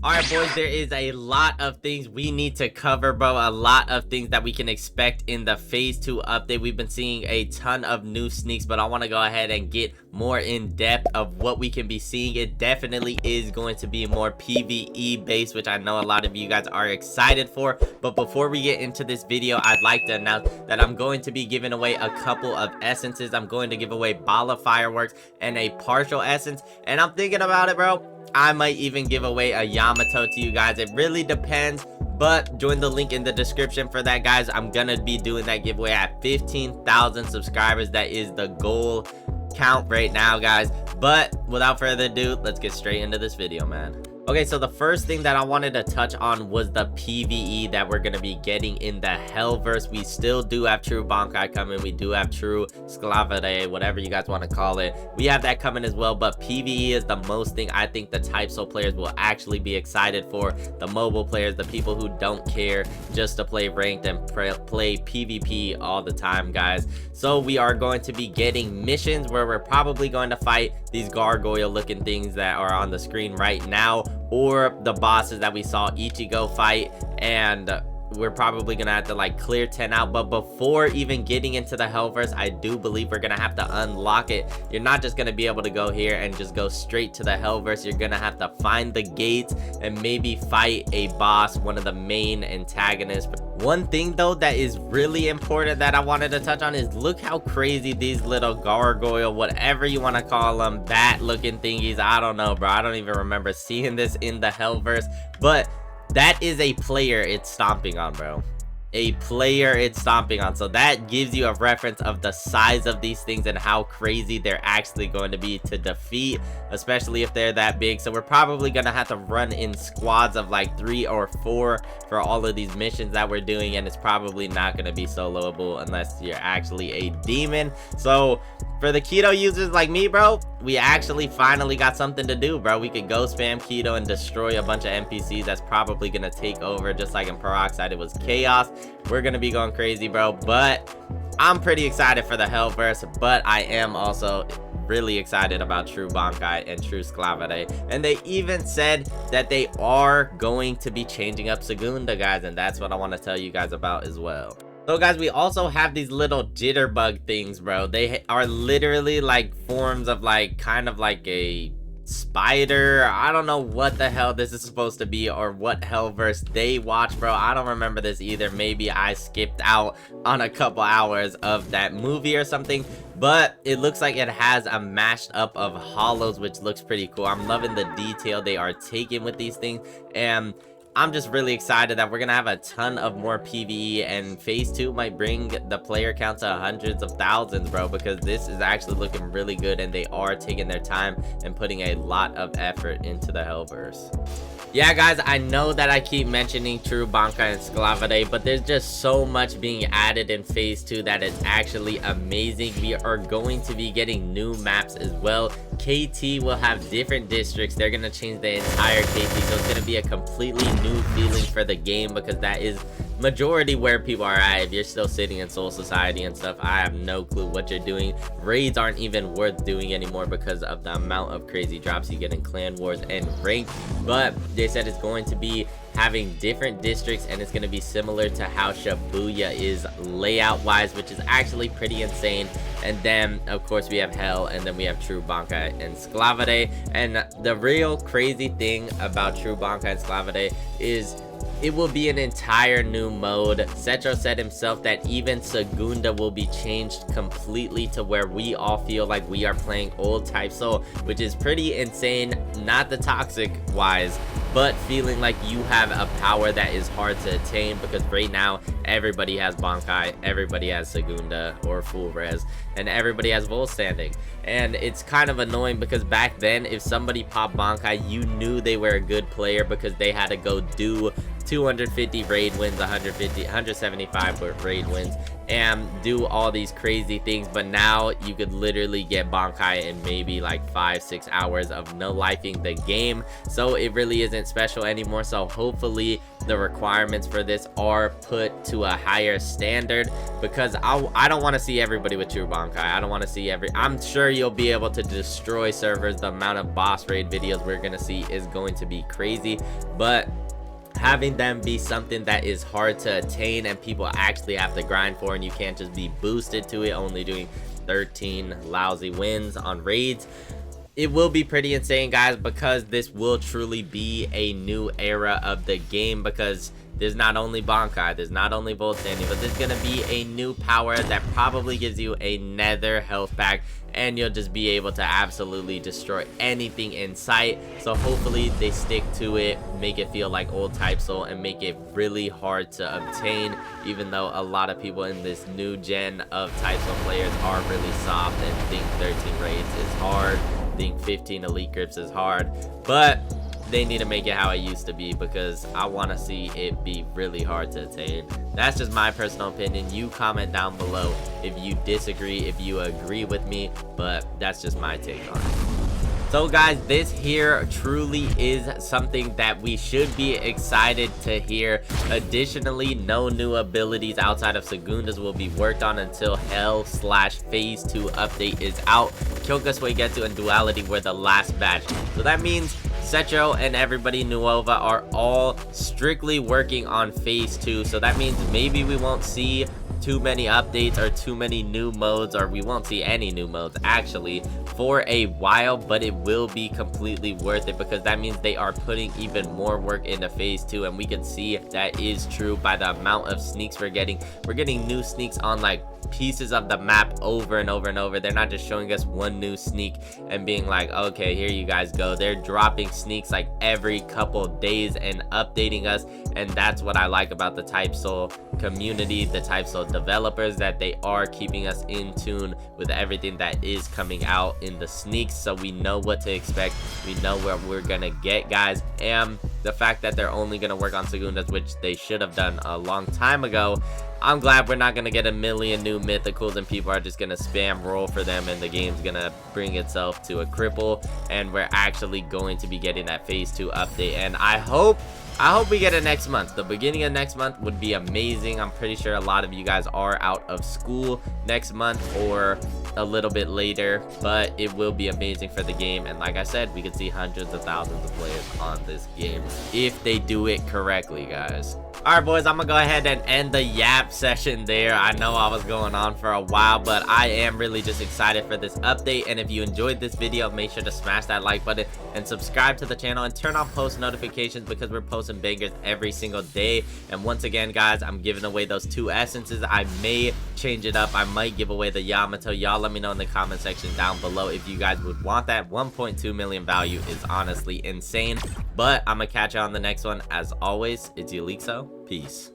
Alright boys, there is a lot of things we need to cover, bro. A lot of things that we can expect in the phase 2 update. We've been seeing a ton of new sneaks, but I want to go ahead and get more in depth of what we can be seeing. It definitely is going to be more PVE based, which I know a lot of you guys are excited for. But before we get into this video, I'd like to announce that I'm going to be giving away a couple of essences. I'm going to give away Ball of Fireworks and a partial essence, and I'm thinking about it, bro. I might even give away a Yamato to you guys. It really depends, but join the link in the description for that, guys. I'm gonna be doing that giveaway at 15,000 subscribers. That is the goal count right now, guys. But without further ado, let's get straight into this video, man. Okay, so the first thing that I wanted to touch on was the PVE that we're going to be getting in the Hellverse. We still do have true Bankai coming. We do have true Sklavade, whatever you guys want to call it. We have that coming as well, but PVE is the most thing I think the Type Soul players will actually be excited for. The mobile players, the people who don't care just to play ranked and play PvP all the time, guys. So we are going to be getting missions where we're probably going to fight these gargoyle looking things that are on the screen right now, or the bosses that we saw Ichigo fight, and we're probably gonna have to like clear 10 out. But before even getting into the Hellverse, I do believe we're gonna have to unlock it. You're not just gonna be able to go here and just go straight to the Hellverse. You're gonna have to find the gates and maybe fight a boss, one of the main antagonists. One thing though that is really important that I wanted to touch on is look how crazy these little gargoyle, whatever you want to call them, bat looking thingies. I don't know, bro. I don't even remember seeing this in the Hellverse, but that is a player it's stomping on, bro. A player it's stomping on. So that gives you a reference of the size of these things and how crazy they're actually going to be to defeat, especially if they're that big. So we're probably gonna have to run in squads of like 3 or 4 for all of these missions that we're doing, and it's probably not gonna be soloable unless you're actually a demon. So for the keto users like me, bro, we actually finally got something to do, bro. We could go spam keto and destroy a bunch of NPCs. That's probably gonna take over, just like in Peroxide it was chaos. We're gonna be going crazy, bro, but I'm pretty excited for the Hellverse. But I am also really excited about true Bankai and true Sklavade, and they even said that they are going to be changing up Segunda, guys, and that's what I want to tell you guys about as well. So guys, we also have these little jitterbug things, bro. They are literally like forms of like kind of like a spider. I don't know what the hell this is supposed to be or what Hellverse they watch, bro. I don't remember this either. Maybe I skipped out on a couple hours of that movie or something, but it looks like it has a mashed up of hollows, which looks pretty cool. I'm loving the detail they are taking with these things, and I'm just really excited that we're gonna have a ton of more PvE, and phase 2 might bring the player count to hundreds of thousands, bro, because this is actually looking really good and they are taking their time and putting a lot of effort into the Hellverse. Yeah, guys, I know that I keep mentioning true Bankai and Sklavade, but there's just so much being added in phase 2 that is actually amazing. We are going to be getting new maps as well. KT will have different districts. They're gonna change the entire KT, so it's gonna be a completely new feeling for the game, because that is majority where people are at. If you're still sitting in Soul Society and stuff, I have no clue what you're doing. Raids aren't even worth doing anymore because of the amount of crazy drops you get in Clan Wars and Ranked. But they said it's going to be having different districts, and it's going to be similar to how Shibuya is layout wise, which is actually pretty insane. And then of course we have Hell, and then we have true Bankai and Sklavade. And the real crazy thing about true Bankai and Sklavade is it will be an entire new mode. Setro said himself that even Segunda will be changed completely to where we all feel like we are playing old Type Soul, which is pretty insane. Not the toxic wise, but feeling like you have a power that is hard to attain, because right now everybody has Bankai, everybody has Segunda or full res, and everybody has Vollstandig. And it's kind of annoying because back then if somebody popped Bankai, you knew they were a good player because they had to go do 250 raid wins, 175 raid wins, and do all these crazy things. But now you could literally get Bankai in maybe like 5-6 hours of no lifing the game, so it really isn't special anymore. So hopefully the requirements for this are put to a higher standard, because I don't want to see everybody with true Bankai. I don't want to see I'm sure you'll be able to destroy servers. The amount of boss raid videos we're gonna see is going to be crazy, but having them be something that is hard to attain and people actually have to grind for, and you can't just be boosted to it, only doing 13 lousy wins on raids, it will be pretty insane, guys, because this will truly be a new era of the game, because there's not only Bankai, there's not only Vollstandig, but there's gonna be a new power that probably gives you a nether health pack, and you'll just be able to absolutely destroy anything in sight. So hopefully they stick to it, make it feel like old Type Soul, and make it really hard to obtain, even though a lot of people in this new gen of Type Soul players are really soft and think 13 raids is hard, think 15 elite grips is hard. But they need to make it how it used to be, because I want to see it be really hard to attain. That's just my personal opinion. You comment down below if you disagree, if you agree with me, but that's just my take on it. So guys, this here truly is something that we should be excited to hear. Additionally, no new abilities outside of Segundas will be worked on until Hell/Phase 2 update is out. Kyoka Suigetsu and Duality were the last batch, so that means Setro and everybody Nuova are all strictly working on Phase 2, so that means maybe we won't see too many updates or too many new modes, or we won't see any new modes actually for a while, but it will be completely worth it, because that means they are putting even more work into Phase 2, and we can see that is true by the amount of sneaks we're getting. We're getting new sneaks on like pieces of the map over and over and over. They're not just showing us one new sneak and being like, okay, here you guys go. They're dropping sneaks like every couple days and updating us, and that's what I like about the Type Soul community, the Type Soul developers, that they are keeping us in tune with everything that is coming out in the sneaks, so we know what to expect, we know what we're gonna get, guys. And the fact that they're only gonna work on Segundas, which they should have done a long time ago, I'm glad we're not gonna get a million new mythicals and people are just gonna spam roll for them and the game's gonna bring itself to a cripple, and we're actually going to be getting that Phase 2 update. And I hope we get it next month. The beginning of next month would be amazing. I'm pretty sure a lot of you guys are out of school next month or a little bit later, but it will be amazing for the game. And like I said, we could see hundreds of thousands of players on this game if they do it correctly, guys. Alright boys, I'm gonna go ahead and end the yap session there. I know I was going on for a while, but I am really just excited for this update. And if you enjoyed this video, make sure to smash that like button and subscribe to the channel and turn on post notifications, because we're posting bangers every single day. And once again, guys, I'm giving away those 2 essences. I may change it up. I might give away the Yamato. Y'all let me know in the comment section down below if you guys would want that. 1.2 million value is honestly insane. But I'm gonna catch you on the next one. As always, it's Elixo. Peace.